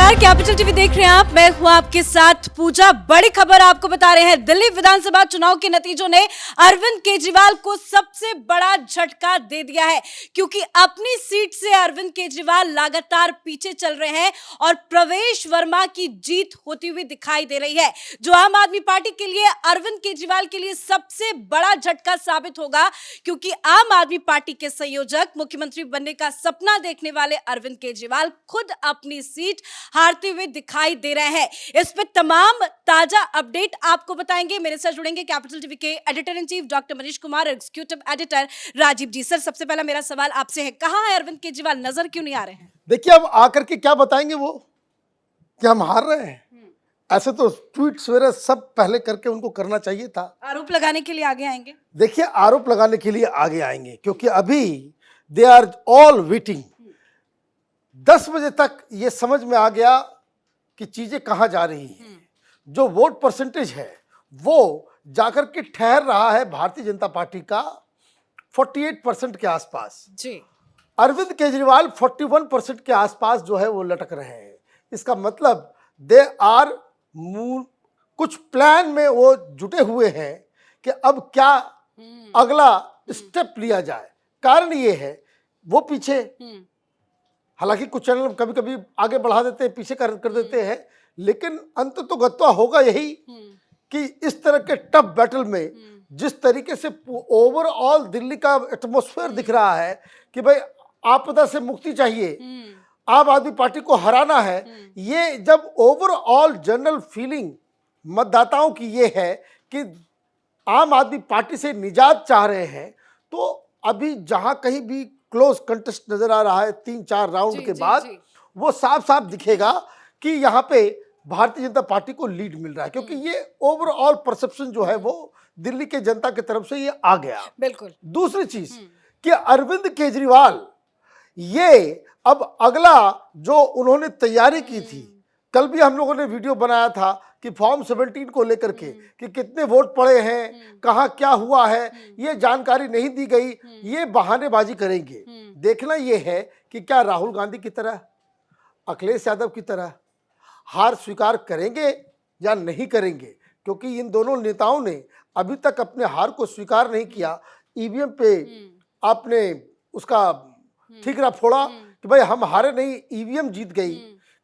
नमस्कार, capital TV देख रहे हैं आप। मैं हूं आपके साथ पूजा। बड़ी खबर आपको बता रहे हैं, दिल्ली विधानसभा चुनाव के नतीजों ने अरविंद केजरीवाल को सबसे बड़ा झटका दे दिया है, क्योंकि अपनी सीट से अरविंद केजरीवाल लगातार पीछे चल रहे हैं और प्रवेश वर्मा की जीत होती हुई दिखाई दे रही है, जो आम आदमी पार्टी के लिए, अरविंद केजरीवाल के लिए सबसे बड़ा झटका साबित होगा, क्योंकि आम आदमी पार्टी के संयोजक, मुख्यमंत्री बनने का सपना देखने वाले अरविंद केजरीवाल खुद अपनी सीट हारते हुए दिखाई दे रहे हैं। इस पे तमाम ताजा अपडेट आपको बताएंगे। मेरे साथ जुड़ेंगे कैपिटल टीवी के editor in chief doctor Manish Kumar, executive editor Rajeev ji. Sir, सबसे पहला मेरा सवाल आपसे है, कहां है अरविंद केजरीवाल, नजर क्यों नहीं आ रहे हैं? देखिए, अब आकर के क्या बताएंगे वो कि हम हार रहे हैं। ऐसे तो ट्वीट सवेरे सब पहले करके उनको करना चाहिए था। आरोप लगाने के लिए आगे आएंगे? देखिए, आरोप लगाने के लिए आगे आएंगे, क्योंकि अभी दे आर ऑल वेटिंग। 10 बजे तक ये समझ में आ गया कि चीजें कहां जा रही हैं। जो वोट परसेंटेज है वो जाकर के ठहर रहा है भारतीय जनता पार्टी का 48% के आसपास जी। अरविंद केजरीवाल 41% के आसपास जो है वो लटक रहे हैं। इसका मतलब दे आर कुछ प्लान में वो जुटे हुए हैं कि अब क्या अगला स्टेप लिया जाए। कारण ये है, वो पीछे, हालांकि कुछ चैनल कभी कभी आगे बढ़ा देते हैं, पीछे कर देते हैं, लेकिन अंत तो गत्वा होगा यही कि इस तरह के टफ बैटल में जिस तरीके से ओवरऑल दिल्ली का एटमॉस्फेयर दिख रहा है कि भाई आपदा से मुक्ति चाहिए, आम आदमी पार्टी को हराना है, ये जब ओवरऑल जनरल फीलिंग मतदाताओं की ये है कि आम आदमी पार्टी से निजात चाह रहे हैं, तो अभी जहां कहीं भी क्लोज कंटेस्ट नजर आ रहा है 3-4 राउंड के बाद, वो साफ साफ दिखेगा कि यहाँ पे भारतीय जनता पार्टी को लीड मिल रहा है, क्योंकि ये ओवरऑल परसेप्शन जो है वो दिल्ली के जनता की तरफ से ये आ गया। बिल्कुल। दूसरी चीज कि अरविंद केजरीवाल ये अब अगला जो उन्होंने तैयारी की थी, कल भी हम लोगों ने वीडियो बनाया था कि फॉर्म 17 को लेकर के कि कितने वोट पड़े हैं, कहाँ क्या हुआ है, ये जानकारी नहीं दी गई, ये बहानेबाजी करेंगे। देखना ये है कि क्या राहुल गांधी की तरह, अखिलेश यादव की तरह हार स्वीकार करेंगे या नहीं करेंगे, क्योंकि इन दोनों नेताओं ने अभी तक अपने हार को स्वीकार नहीं किया। ईवीएम पे आपने उसका ठीकरा फोड़ा कि भाई हम हारे नहीं, ईवीएम जीत गई।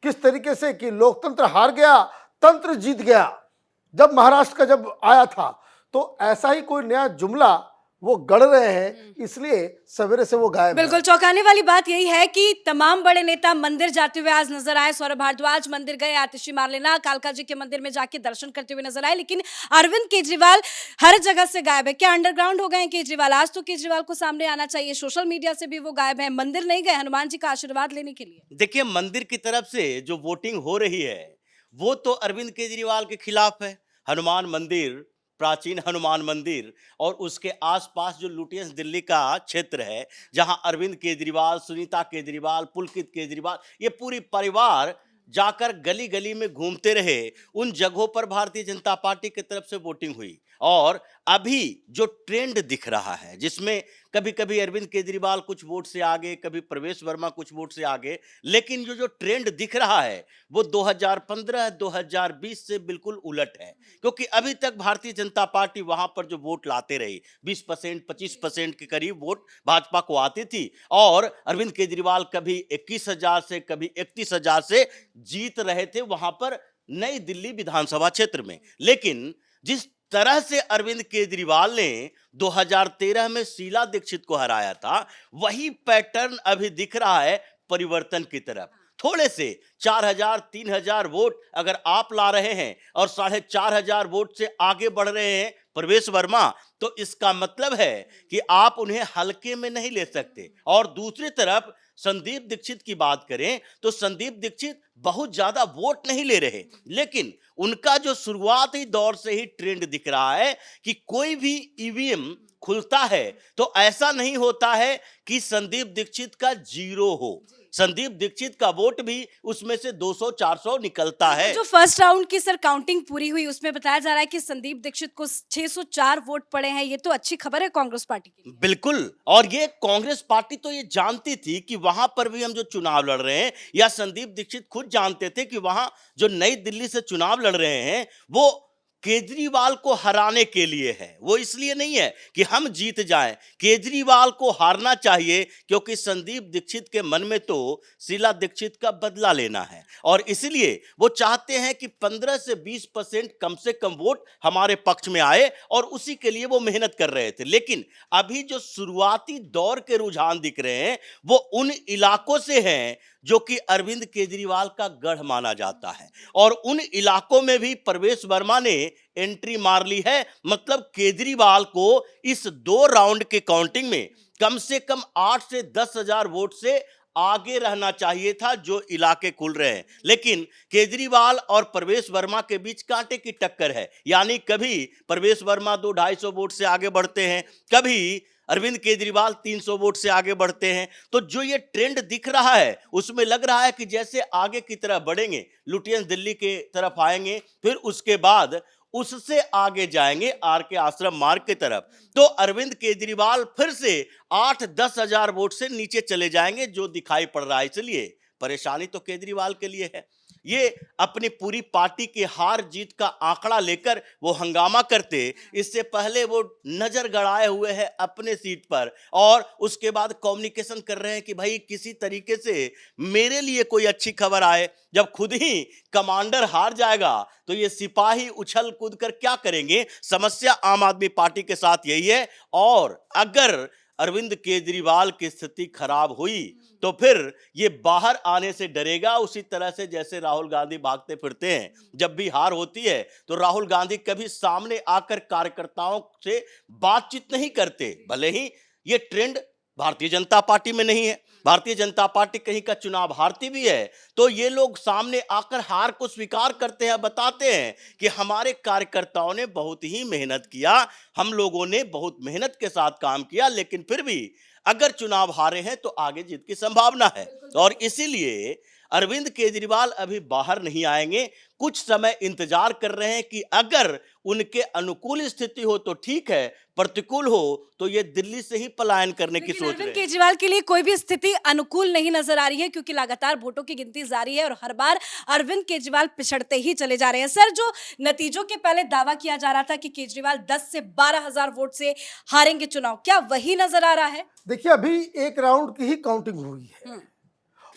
किस तरीके से कि लोकतंत्र हार गया, तंत्र जीत गया। जब महाराष्ट्र का जब आया था, तो ऐसा ही कोई नया जुमला वो गढ़ रहे हैं, इसलिए सवेरे से वो गायब। बिल्कुल चौंकाने वाली बात यही है कि तमाम बड़े नेता मंदिर जाते हुए आज नजर आए। सौरभ भारद्वाज मंदिर गए, आतिशी मार्लेना कालका जी के मंदिर में जाके दर्शन करते हुए नजर आए, लेकिन अरविंद केजरीवाल हर जगह से गायब है। क्या अंडरग्राउंड हो गए हैं केजरीवाल? आज तो केजरीवाल को सामने आना चाहिए, सोशल मीडिया से भी वो गायब है, मंदिर नहीं गए हनुमान जी का आशीर्वाद लेने के लिए। देखिए, मंदिर की तरफ से जो वोटिंग हो रही है वो तो अरविंद केजरीवाल के खिलाफ है। हनुमान मंदिर, प्राचीन हनुमान मंदिर और उसके आसपास जो लुटियंस दिल्ली का क्षेत्र है, जहां अरविंद केजरीवाल, सुनीता केजरीवाल, पुलकित केजरीवाल, ये पूरी परिवार जाकर गली गली में घूमते रहे, उन जगहों पर भारतीय जनता पार्टी की तरफ से वोटिंग हुई। और अभी जो ट्रेंड दिख रहा है, जिसमें कभी कभी अरविंद केजरीवाल कुछ वोट से आगे, कभी प्रवेश वर्मा कुछ वोट से आगे, लेकिन जो ट्रेंड दिख रहा है वो 2015-2020 से बिल्कुल उलट है। क्योंकि अभी तक भारतीय जनता पार्टी वहां पर जो वोट लाते रही, 20%, 25% के करीब वोट भाजपा को आती थी, और अरविंद केजरीवाल कभी 21,000 से, कभी 31,000 से जीत रहे थे वहां पर नई दिल्ली विधानसभा क्षेत्र में। लेकिन जिस तरह से अरविंद केजरीवाल ने 2013 में शीला दीक्षित को हराया था, वही पैटर्न अभी दिख रहा है परिवर्तन की तरफ। थोड़े से 4,000, 3,000 वोट अगर आप ला रहे हैं और 4,500 वोट से आगे बढ़ रहे हैं प्रवेश वर्मा, तो इसका मतलब है कि आप उन्हें हल्के में नहीं ले सकते। और दूसरी तरफ संदीप दीक्षित की बात करें तो संदीप दीक्षित बहुत ज्यादा वोट नहीं ले रहे, लेकिन उनका जो शुरुआती दौर से ही ट्रेंड दिख रहा है कि कोई भी ईवीएम खुलता है तो ऐसा नहीं होता है कि संदीप दीक्षित का जीरो हो। संदीप दीक्षित का वोट भी उसमें से 200-400 निकलता है। जो फर्स्ट राउंड की सर काउंटिंग पूरी हुई उसमें बताया जा रहा है कि संदीप दीक्षित को 604 वोट पड़े हैं। ये तो अच्छी खबर है कांग्रेस पार्टी के लिए। बिल्कुल, और ये कांग्रेस पार्टी तो ये जानती थी कि वहां पर भी हम जो चुनाव लड़ रहे हैं, या संदीप दीक्षित खुद जानते थे कि वहां जो नई दिल्ली से चुनाव लड़ रहे हैं वो केजरीवाल को हराने के लिए है। वो इसलिए नहीं है कि हम जीत जाएं, केजरीवाल को हारना चाहिए, क्योंकि संदीप दीक्षित के मन में तो शीला दीक्षित का बदला लेना है, और इसलिए वो चाहते हैं कि 15 से 20% कम से कम वोट हमारे पक्ष में आए, और उसी के लिए वो मेहनत कर रहे थे। लेकिन अभी जो शुरुआती दौर के रुझान दिख रहे हैं वो उन इलाकों से हैं जो कि अरविंद केजरीवाल का गढ़ माना जाता है, और उन इलाकों में भी प्रवेश वर्मा ने एंट्री मार ली है। मतलब केजरीवाल को इस 2 राउंड के काउंटिंग में कम से कम 8 से 10 हजार वोट से आगे रहना चाहिए था जो इलाके खुल रहे हैं। लेकिन केजरीवाल और प्रवेश वर्मा के बीच कांटे की टक्कर है, यानी कभी प्रवेश वर्मा 200-250 वोट से आगे बढ़ते हैं, कभी अरविंद केजरीवाल 300 वोट से आगे बढ़ते हैं। तो जो ये ट्रेंड दिख रहा है उसमें लग रहा है कि जैसे आगे की तरफ बढ़ेंगे, लुटियंस दिल्ली के तरफ आएंगे, फिर उसके बाद उससे आगे जाएंगे आर के आश्रम मार्ग की तरफ, तो अरविंद केजरीवाल फिर से 8-10 हजार वोट से नीचे चले जाएंगे जो दिखाई पड़ रहा है। इसलिए परेशानी तो केजरीवाल के लिए है। ये अपनी पूरी पार्टी की हार जीत का आंकड़ा लेकर वो हंगामा करते, इससे पहले वो नजर गड़ाए हुए हैं अपने सीट पर, और उसके बाद कम्युनिकेशन कर रहे हैं कि भाई किसी तरीके से मेरे लिए कोई अच्छी खबर आए। जब खुद ही कमांडर हार जाएगा तो ये सिपाही उछल कूद कर क्या करेंगे? समस्या आम आदमी पार्टी के साथ यही है। और अगर अरविंद केजरीवाल की स्थिति खराब हुई तो फिर ये बाहर आने से डरेगा, उसी तरह से जैसे राहुल गांधी भागते फिरते हैं। जब भी हार होती है तो राहुल गांधी कभी सामने आकर कार्यकर्ताओं से बातचीत नहीं करते। भले ही ये ट्रेंड भारतीय जनता पार्टी में नहीं है, भारतीय जनता पार्टी कहीं का चुनाव हारती भी है तो ये लोग सामने आकर हार को स्वीकार करते हैं, बताते हैं कि हमारे कार्यकर्ताओं ने बहुत ही मेहनत किया, हम लोगों ने बहुत मेहनत के साथ काम किया, लेकिन फिर भी अगर चुनाव हारे हैं तो आगे जीत की संभावना है। और इसीलिए अरविंद केजरीवाल अभी बाहर नहीं आएंगे, कुछ समय इंतजार कर रहे हैं कि अगर उनके अनुकूल स्थिति हो तो ठीक है, प्रतिकूल हो तो ये दिल्ली से ही पलायन करने की सोच रहे हैं। अरविंद केजरीवाल के लिए कोई भी स्थिति अनुकूल नहीं नजर आ रही है, क्योंकि लगातार वोटों की गिनती जारी है और हर बार अरविंद केजरीवाल पिछड़ते ही चले जा रहे हैं। सर, जो नतीजों के पहले दावा किया जा रहा था कि केजरीवाल 10 से 12 हजार वोट से हारेंगे चुनाव, क्या वही नजर आ रहा है? देखिए, अभी एक राउंड की ही काउंटिंग हुई है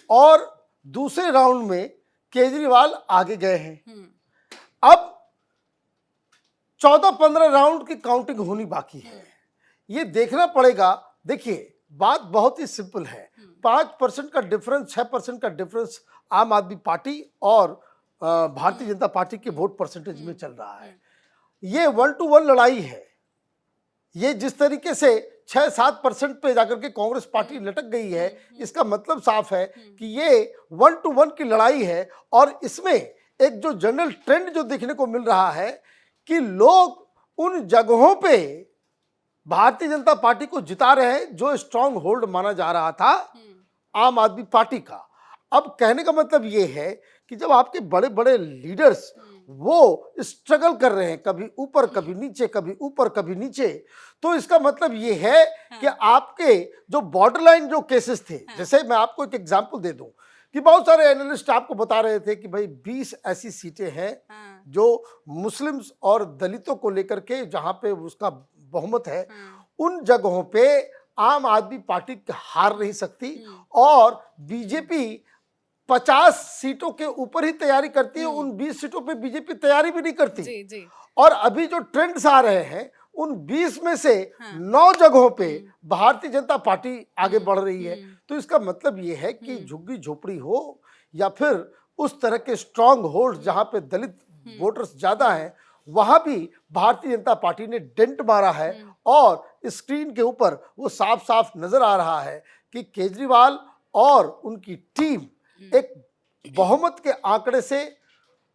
और दूसरे राउंड में केजरीवाल आगे गए हैं। अब 14-15 राउंड की काउंटिंग होनी बाकी है, ये देखना पड़ेगा। देखिए, बात बहुत ही सिंपल है, 5% का डिफरेंस, 6% का डिफरेंस आम आदमी पार्टी और भारतीय जनता पार्टी के वोट परसेंटेज में चल रहा है। ये 1 to 1 लड़ाई है। ये जिस तरीके से 6-7% पे जाकर के कांग्रेस पार्टी लटक गई है, इसका मतलब साफ है कि ये 1 to 1 की लड़ाई है। और इसमें एक जो जनरल ट्रेंड जो देखने को मिल रहा है कि लोग उन जगहों पे भारतीय जनता पार्टी को जिता रहे हैं जो स्ट्रांग होल्ड माना जा रहा था आम आदमी पार्टी का। अब कहने का मतलब ये है कि जब आपके बड़े बड़े लीडर्स वो स्ट्रगल कर रहे हैं, कभी ऊपर कभी नीचे, कभी ऊपर कभी नीचे, तो इसका मतलब ये है कि आपके जो बॉर्डर लाइन जो केसेस थे, जैसे मैं आपको एक एग्जांपल दे दूं कि बहुत सारे एनालिस्ट आपको बता रहे थे कि भाई 20 ऐसी सीटें हैं जो मुस्लिम्स और दलितों को लेकर के जहां पे उसका बहुमत है, उन जगहों पे आम आदमी पार्टी हार नहीं सकती और बीजेपी 50 सीटों के ऊपर ही तैयारी करती है, उन 20 सीटों पे बीजेपी तैयारी भी नहीं करती। जी। और अभी जो ट्रेंड्स आ रहे हैं उन 20 में से 9 जगहों पे भारतीय जनता पार्टी आगे बढ़ रही है। तो इसका मतलब ये है कि झुग्गी झोपड़ी हो या फिर उस तरह के स्ट्रांग होल्ड जहां पे दलित वोटर्स ज्यादा हैं, वहां भी भारतीय जनता पार्टी ने डेंट मारा है। और स्क्रीन के ऊपर वो साफ साफ नजर आ रहा है कि केजरीवाल और उनकी टीम एक बहुमत के आंकड़े से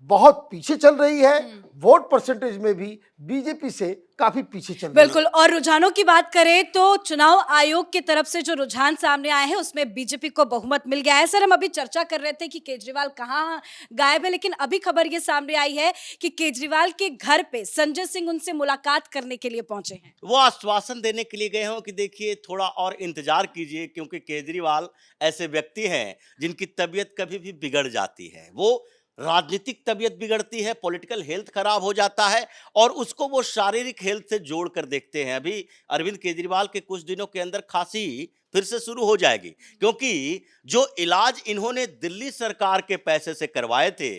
बहुत पीछे चल रही है, वोट परसेंटेज में भी बीजेपी से काफी पीछे चल रही है। बिल्कुल। और रुझानों की बात करें तो चुनाव आयोग की तरफ से जो रुझान सामने आए हैं उसमें बीजेपी को बहुमत मिल गया है। सर, हम अभी चर्चा कर रहे थे कि केजरीवाल कहाँ गायब है, लेकिन अभी खबर ये सामने आई है कि केजरीवाल के घर पे संजय सिंह उनसे मुलाकात करने के लिए पहुंचे हैं। वो आश्वासन देने के लिए गए हों कि देखिए थोड़ा और इंतजार कीजिए, क्योंकि केजरीवाल ऐसे व्यक्ति हैं जिनकी तबीयत कभी भी बिगड़ जाती है। वो राजनीतिक तबीयत बिगड़ती है, पॉलिटिकल हेल्थ खराब हो जाता है और उसको वो शारीरिक हेल्थ से जोड़ कर देखते हैं। अभी अरविंद केजरीवाल के कुछ दिनों के अंदर खांसी फिर से शुरू हो जाएगी, क्योंकि जो इलाज इन्होंने दिल्ली सरकार के पैसे से करवाए थे,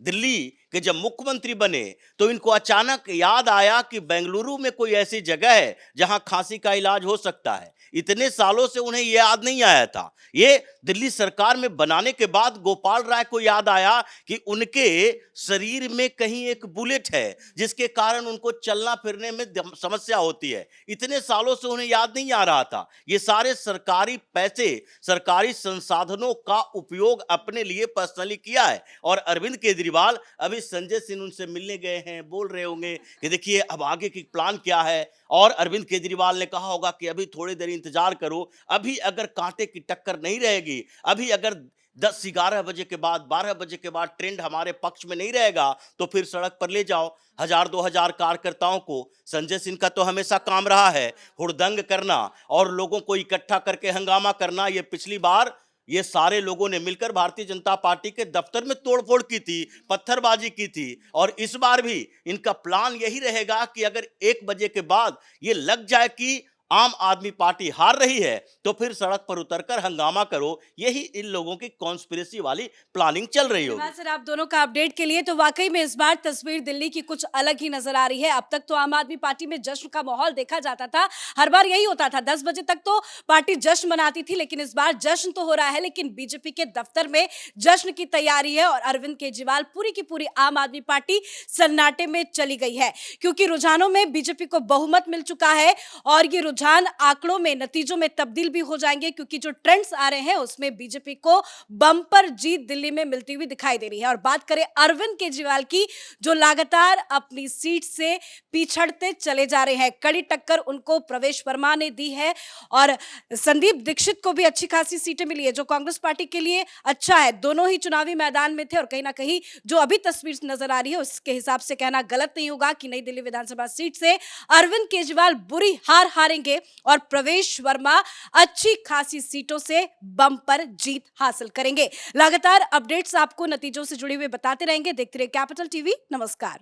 दिल्ली के जब मुख्यमंत्री बने तो इनको अचानक याद आया कि बेंगलुरु में कोई ऐसी जगह है जहां खांसी का इलाज हो सकता है। इतने सालों से उन्हें यह याद नहीं आया था। ये दिल्ली सरकार में बनाने के बाद गोपाल राय को याद आया कि उनके शरीर में कहीं एक बुलेट है जिसके कारण उनको चलना फिरने में समस्या होती है। इतने सालों से उन्हें याद नहीं आ रहा था। ये सारे सरकारी पैसे, सरकारी संसाधनों का उपयोग अपने लिए पर्सनली किया है। और अरविंद केजरीवाल अभी संजय सिंह उनसे मिलने गए हैं, बोल रहे होंगे कि देखिए अब आगे की प्लान क्या है। और अरविंद केजरीवाल ने कहा होगा कि अभी थोड़ी देर इंतजार करो, अभी अगर कांटे की टक्कर नहीं रहेगी, अभी अगर 10-11 बजे के बाद, 12 बजे के बाद ट्रेंड हमारे पक्ष में नहीं रहेगा तो फिर सड़क पर ले जाओ 1000-2000 कार्यकर्ताओं को। संजय सिंह का तो हमेशा काम रहा है हुड़दंग करना और लोगों को इकट्ठा करके हंगामा करना। ये पिछली बार ये सारे लोगों ने मिलकर भारतीय जनता पार्टी के दफ्तर में तोड़फोड़ की थी, पत्थरबाजी की थी। और इस बार भी इनका प्लान यही रहेगा कि अगर 1 बजे के बाद ये लग जाए कि आम आदमी पार्टी हार रही है तो फिर सड़क पर उतरकर हंगामा करो। यही इन लोगों की कॉन्स्पिरेसी वाली प्लानिंग चल रही होगी। धन्यवाद सर आप दोनों का अपडेट के लिए। तो वाकई में इस बार तस्वीर दिल्ली की कुछ अलग ही नजर आ रही है। अब तक तो आम आदमी पार्टी में जश्न का माहौल देखा जाता था, हर बार यही होता था, 10 बजे तक तो पार्टी जश्न मनाती थी, लेकिन इस बार जश्न तो हो रहा है, लेकिन बीजेपी के दफ्तर में जश्न की तैयारी है और अरविंद केजरीवाल पूरी की पूरी आम आदमी पार्टी सन्नाटे में चली गई है, क्योंकि रुझानों में बीजेपी को बहुमत मिल चुका है और ये रुझान आंकड़ों में, नतीजों में तब्दील भी हो जाएंगे, क्योंकि जो ट्रेंड्स आ रहे हैं उसमें बीजेपी को बम्पर जीत दिल्ली में मिलती हुई दिखाई दे रही है। और बात करें अरविंद केजरीवाल की, जो लगातार अपनी सीट से पिछड़ते चले जा रहे हैं, कड़ी टक्कर उनको प्रवेश वर्मा ने दी है और संदीप दीक्षित को भी अच्छी खासी सीटें मिली है, जो कांग्रेस पार्टी के लिए अच्छा है। दोनों ही चुनावी मैदान में थे और कहीं ना कहीं जो अभी तस्वीर नजर आ रही है उसके हिसाब से कहना गलत नहीं होगा कि नई दिल्ली विधानसभा सीट से अरविंद केजरीवाल बुरी हार हारेंगे और प्रवेश वर्मा अच्छी खासी सीटों से बम्पर जीत हासिल करेंगे। लगातार अपडेट्स आपको नतीजों से जुड़े हुए बताते रहेंगे। देखते रहिए कैपिटल टीवी। नमस्कार।